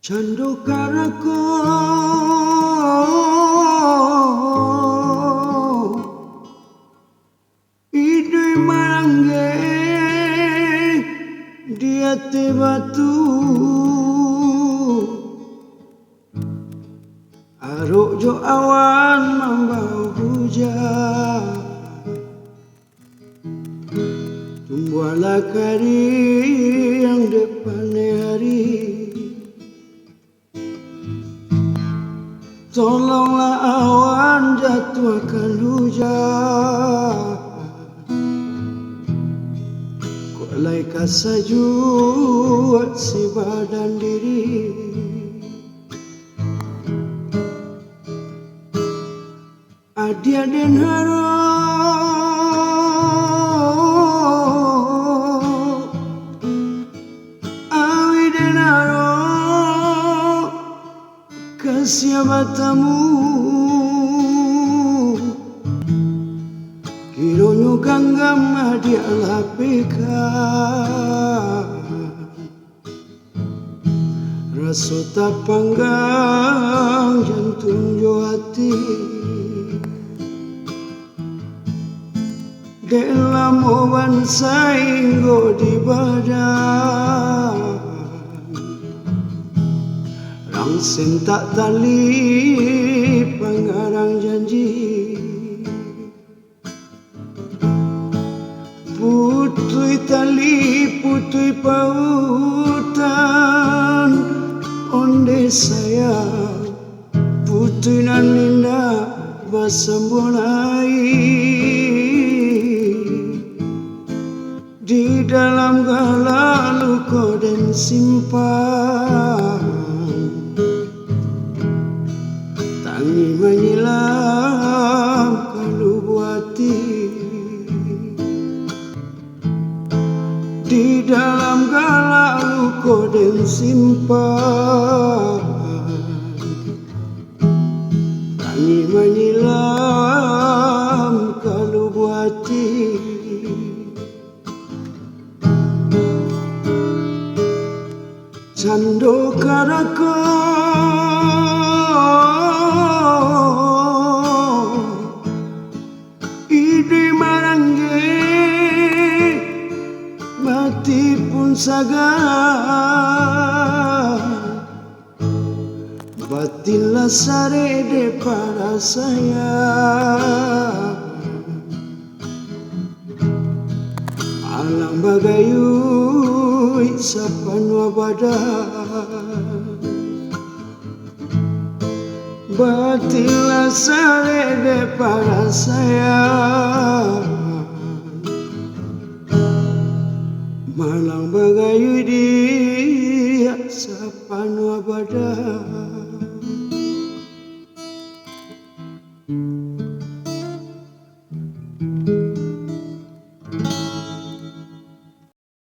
Candu karako idui marangge dia te batu aruk jo awan membau hujan tumbuhlah kari yang depannya hari. Tolonglah awan jatuhkan hujan, kulai kasajuat si badan diri. Adia den harap, awi den harap, kasih matamu kironyo ganggam adia lapikan rasa tak panggang jantung jo hati dalam oban sainggo di badan Rangsen tak tali pengarang janji putui tali putui pautan onde sayang putui nan linda basambunai di dalam gala luka dan simpan tangi menyilam kalbu hati di dalam gala luka dan simpan tangi menyilam kalbu hati. Candu karako ide marangge mati pun sagar batinlah sare de para saya alang bagayui sapanwa badan batinlah sare de para saya malang bagayui dia sapanwa badan.